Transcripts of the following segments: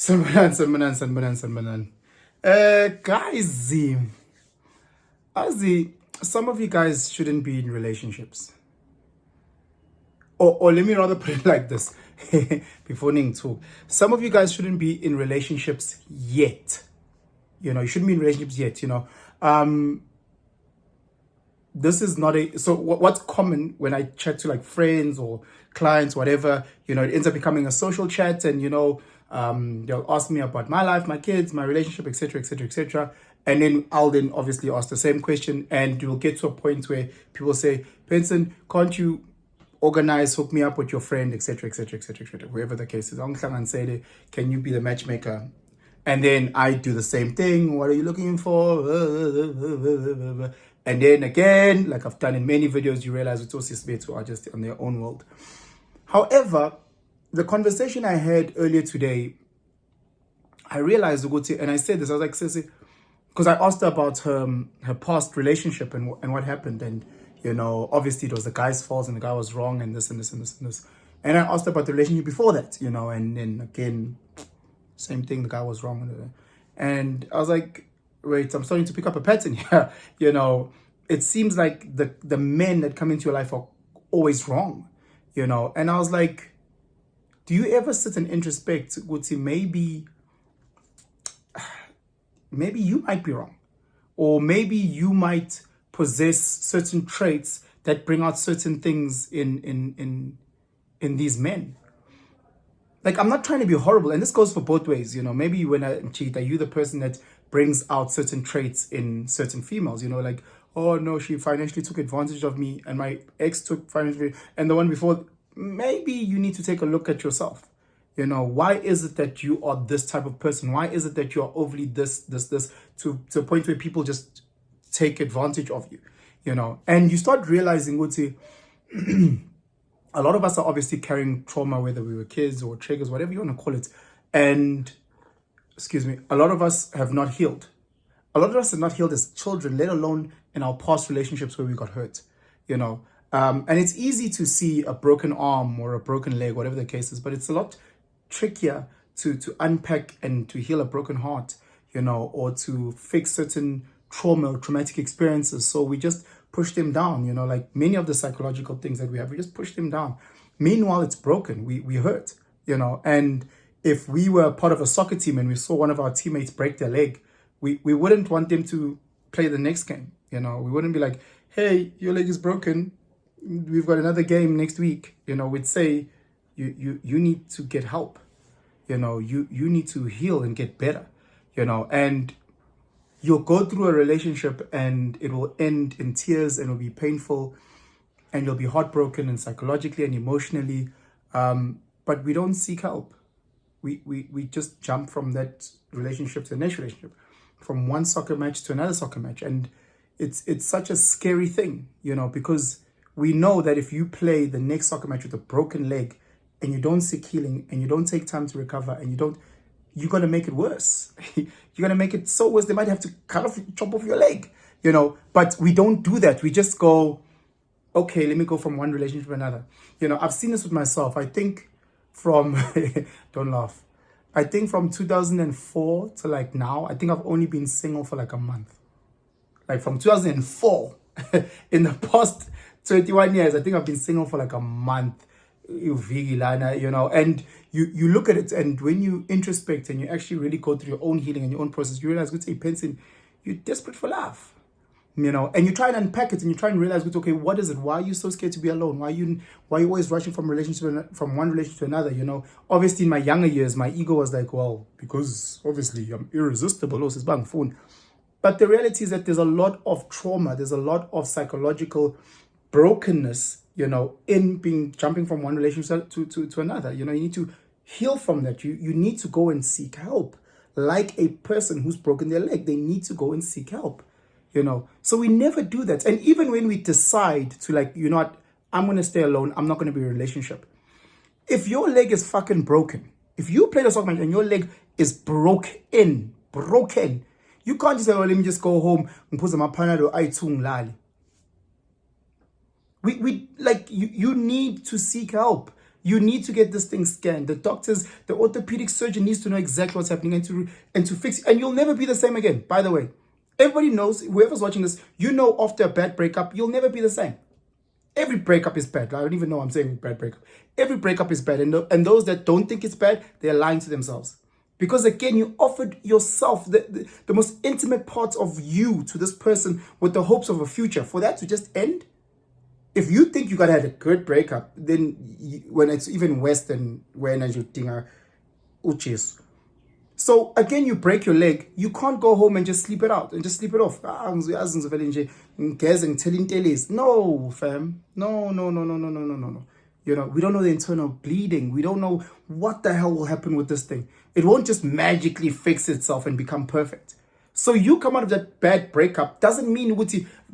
Sanbanan. Guys, some of you guys shouldn't be in relationships. Or let me rather put it like this before Ning talk. Some of you guys shouldn't be in relationships yet. You shouldn't be in relationships yet, This is not so what's common when I chat to like friends or clients, whatever, it ends up becoming a social chat and, they'll ask me about my life, my kids, my relationship, etc., etc., etc. And then I'll then obviously ask the same question and you'll get to a point where people say, Benson, can't you organize, hook me up with your friend, etc., etc., etc., etc., whoever the case is. And say, can you be the matchmaker? And then I do the same thing. What are you looking for? And then again, like I've done in many videos, you realize it's also space who are just on their own world. However, the conversation I had earlier today, I realized, and I said this, I was like, Sissy, because I asked her about her past relationship and what happened. And, obviously it was the guy's fault and the guy was wrong and this and this and this and this. And I asked her about the relationship before that, and then again, same thing, the guy was wrong. And I was like, wait, I'm starting to pick up a pattern here. It seems like the men that come into your life are always wrong, And I was like, do you ever sit and introspect, Guti, maybe you might be wrong. Or maybe you might possess certain traits that bring out certain things in these men. Like, I'm not trying to be horrible, and this goes for both ways, Maybe when I cheat, are you the person that brings out certain traits in certain females, like, oh no, she financially took advantage of me, and my ex took financially, and the one before. Maybe you need to take a look at yourself. Why is it that you are this type of person? Why is it that you are overly this, to a point where people just take advantage of you, And you start realizing, Guti, a lot of us are obviously carrying trauma, whether we were kids or triggers, whatever you want to call it. And, a lot of us have not healed. A lot of us have not healed as children, let alone in our past relationships where we got hurt, And it's easy to see a broken arm or a broken leg, whatever the case is, but it's a lot trickier to unpack and to heal a broken heart, or to fix certain trauma or traumatic experiences. So we just push them down, like many of the psychological things that we have, we just push them down. Meanwhile, it's broken. We hurt, and if we were part of a soccer team and we saw one of our teammates break their leg, we wouldn't want them to play the next game. We wouldn't be like, hey, your leg is broken. We've got another game next week. We'd say, you need to get help. You need to heal and get better, and you'll go through a relationship and it will end in tears and it'll be painful and you'll be heartbroken and psychologically and emotionally. But we don't seek help. We just jump from that relationship to the next relationship, from one soccer match to another soccer match. And it's such a scary thing, because we know that if you play the next soccer match with a broken leg and you don't seek healing and you don't take time to recover and you're going to make it worse. You're going to make it so worse. They might have to chop off your leg, but we don't do that. We just go, okay, let me go from one relationship to another. I've seen this with myself. I think from, don't laugh. I think from 2004 to like now, I think I've only been single for like a month. Like from 2004, in the past 21 years, I think I've been single for like a month. And you look at it, and when you introspect and you actually really go through your own healing and your own process, you realize, Benson, you're desperate for love, and you try and unpack it and you try and realize, okay, what is it? Why are you so scared to be alone? Why are you always rushing from one relationship to another? Obviously in my younger years, my ego was like, well, because obviously I'm irresistible. But the reality is that there's a lot of trauma, there's a lot of psychological brokenness, in jumping from one relationship to another. You need to heal from that. You need to go and seek help. Like a person who's broken their leg, they need to go and seek help. So we never do that. And even when we decide to, like, what, I'm going to stay alone, I'm not going to be in a relationship. If your leg is fucking broken, if you play the soccer match and your leg is broken, you can't just say, oh, let me just go home and put some panado aitung lali. We like, you need to seek help. You need to get this thing scanned. The doctors, the orthopedic surgeon needs to know exactly what's happening and to fix it. And you'll never be the same again, by the way. Everybody knows, whoever's watching this, you know after a bad breakup, you'll never be the same. Every breakup is bad. I don't even know I'm saying bad breakup. Every breakup is bad. And those that don't think it's bad, they're lying to themselves. Because again, you offered yourself, the most intimate parts of you to this person with the hopes of a future. For that to just end? If you think you gotta have a good breakup, then when it's even worse than when you think uchis. So again, you break your leg, you can't go home and just sleep it out and just sleep it off. No, fam. No. You know, we don't know the internal bleeding. We don't know what the hell will happen with this thing. It won't just magically fix itself and become perfect. So you come out of that bad breakup doesn't mean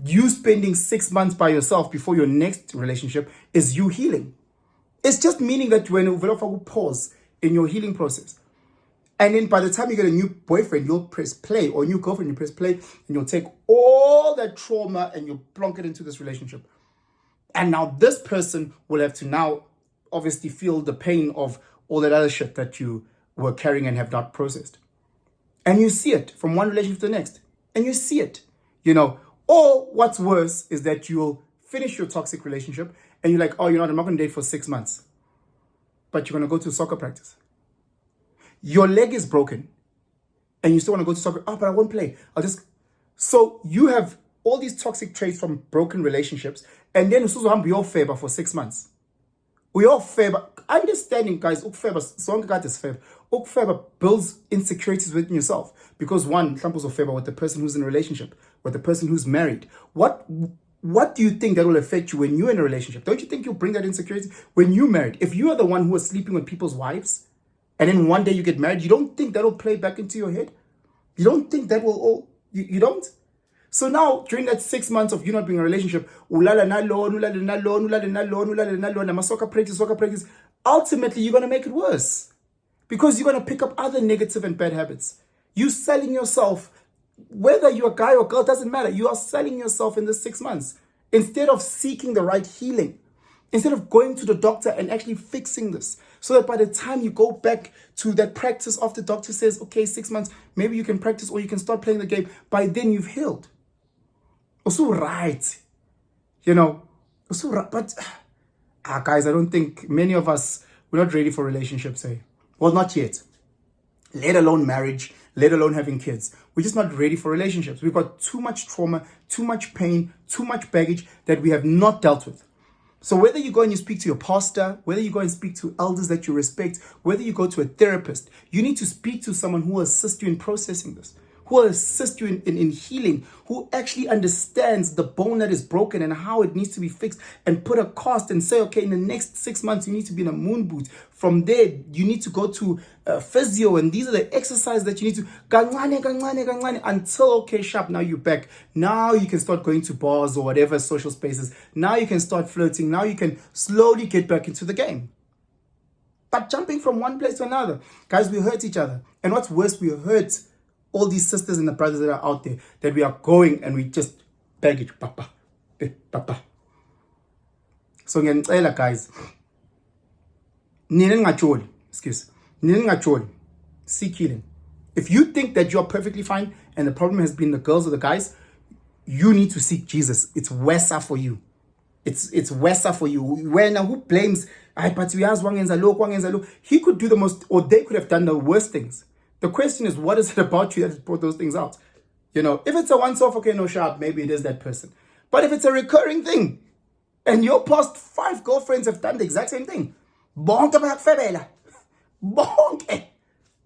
you spending 6 months by yourself before your next relationship is you healing. It's just meaning that when you pause in your healing process, and then by the time you get a new boyfriend, you'll press play, or a new girlfriend, you press play, and you'll take all that trauma and you'll plonk it into this relationship. And now this person will have to now obviously feel the pain of all that other shit that you were carrying and have not processed. And you see it from one relationship to the next. And you see it, you know. Or what's worse is that you'll finish your toxic relationship and you're like, oh, you know what, I'm not going to date for 6 months. But you're going to go to soccer practice. Your leg is broken and you still want to go to soccer. Oh, but I won't play. So you have all these toxic traits from broken relationships, and then your favor for 6 months. Your favor, understanding, guys, favor builds insecurities within yourself. Because one, examples of favor with the person who's in a relationship, with the person who's married. What do you think that will affect you when you're in a relationship? Don't you think you'll bring that insecurity when you're married? If you are the one who is sleeping with people's wives, and then one day you get married, you don't think that'll play back into your head? You don't think that will all, you don't? So now, during that 6 months of you not being in a relationship, soccer practice, ultimately you're going to make it worse. Because you're going to pick up other negative and bad habits. You selling yourself, whether you're a guy or girl, doesn't matter. You are selling yourself in the 6 months. Instead of seeking the right healing. Instead of going to the doctor and actually fixing this. So that by the time you go back to that practice of the doctor says, okay, 6 months, maybe you can practice or you can start playing the game. By then you've healed. Also right. You know. Also right. But, guys, I don't think many of us, we're not ready for relationships, eh? Well, not yet. Let alone marriage, let alone having kids. We're just not ready for relationships. We've got too much trauma, too much pain, too much baggage that we have not dealt with. So whether you go and you speak to your pastor, whether you go and speak to elders that you respect, whether you go to a therapist, you need to speak to someone who will assist you in processing this, who will assist you in healing, who actually understands the bone that is broken and how it needs to be fixed, and put a cost and say, okay, in the next 6 months, you need to be in a moon boot. From there, you need to go to physio, and these are the exercises that you need to, kancane, until, okay, sharp, now you're back. Now you can start going to bars or whatever social spaces. Now you can start flirting. Now you can slowly get back into the game. But jumping from one place to another, guys, we hurt each other. And what's worse, we hurt all these sisters and the brothers that are out there, that we are going and we just baggage, papa. So ngiyacela, guys, seek healing. If you think that you're perfectly fine and the problem has been the girls or the guys, you need to seek Jesus. It's worse for you. It's worse for you. Who blames, he could do the most, or they could have done the worst things. The question is, what is it about you that has brought those things out? You know, if it's a once-off, okay, no sharp, maybe it is that person. But if it's a recurring thing, and your past 5 girlfriends have done the exact same thing, bonke bayakufebela. Bonke.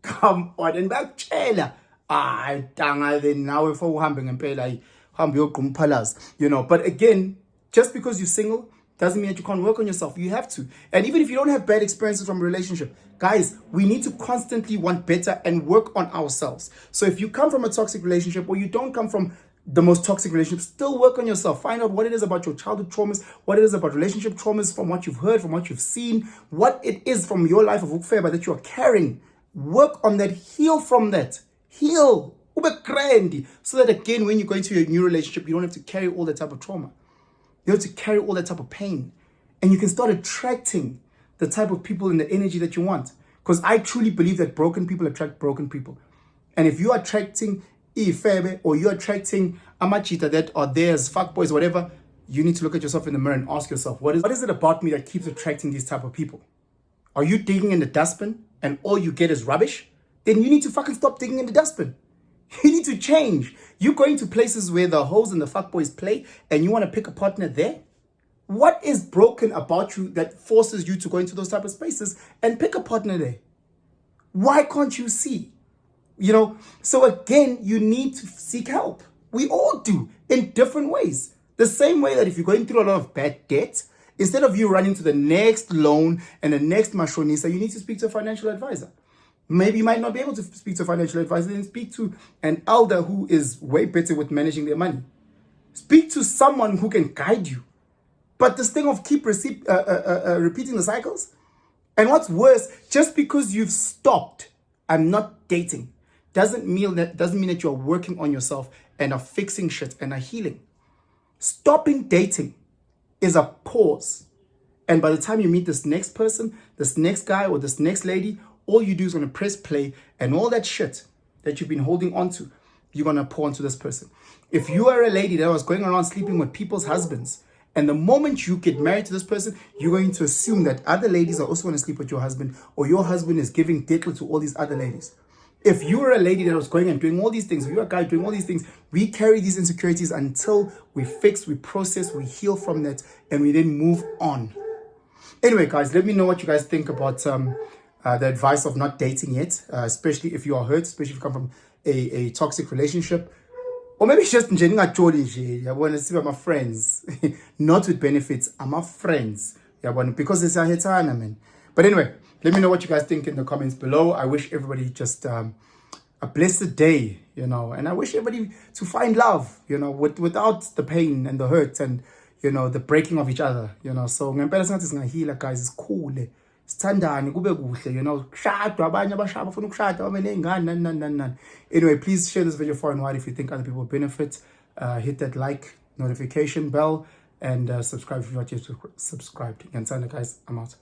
Come on, and bayakutshela. Tanga then now if uhambe ngempela uhambe uyogquma uphalaza. You know, but again, just because you're single doesn't mean that you can't work on yourself. You have to. And even if you don't have bad experiences from a relationship, guys, we need to constantly want better and work on ourselves. So if you come from a toxic relationship, or you don't come from the most toxic relationship, still work on yourself. Find out what it is about your childhood traumas, what it is about relationship traumas, from what you've heard, from what you've seen, what it is from your life of ukfeba that you are carrying. Work on that. Heal from that. Heal. Ube grandi. So that again, when you go into your new relationship, you don't have to carry all that type of trauma. You have to carry all that type of pain. And you can start attracting the type of people and the energy that you want. Because I truly believe that broken people attract broken people. And if you're attracting ifebe or you're attracting amachita that are there as fuckboys, whatever, you need to look at yourself in the mirror and ask yourself, what is it about me that keeps attracting these type of people? Are you digging in the dustbin and all you get is rubbish? Then you need to fucking stop digging in the dustbin. You need to change. You're going to places where the hoes and the fuckboys play and you want to pick a partner there? What is broken about you that forces you to go into those type of spaces and pick a partner there? Why can't you see? You know, so again, you need to seek help. We all do in different ways. The same way that if you're going through a lot of bad debt, instead of you running to the next loan and the next mashonisa, you need to speak to a financial advisor. Maybe you might not be able to speak to a financial advisor, then speak to an elder who is way better with managing their money. Speak to someone who can guide you. But this thing of keep repeating the cycles. And what's worse, just because you've stopped, I'm not dating, doesn't mean that you're working on yourself and are fixing shit and are healing. Stopping dating is a pause. And by the time you meet this next person, this next guy or this next lady, all you do is going to press play and all that shit that you've been holding on to, you're going to pour onto this person. If you are a lady that was going around sleeping with people's husbands, and the moment you get married to this person, you're going to assume that other ladies are also going to sleep with your husband, or your husband is giving dick to all these other ladies. If you were a lady that was going and doing all these things, if you're a guy doing all these things, we carry these insecurities until we fix, we process, we heal from that, and we then move on. Anyway, guys, let me know what you guys think about the advice of not dating yet, especially if you are hurt, especially if you come from a toxic relationship. Or maybe it's just I want to see my friends. Not with benefits, I'm my friends. Because it's a hetana, man. But anyway, let me know what you guys think in the comments below. I wish everybody just a blessed day, you know. And I wish everybody to find love, you know, without the pain and the hurt and, you know, the breaking of each other, you know. So, guys, it's cool. Sithandane kube kuhle, you know, kushadwa abanye abashaba bafuna ukushada babe nengane. Anyway, please share this video far and wide if you think other people benefit. Hit that like, notification bell, and subscribe if you're not yet subscribed. Guys, I'm out.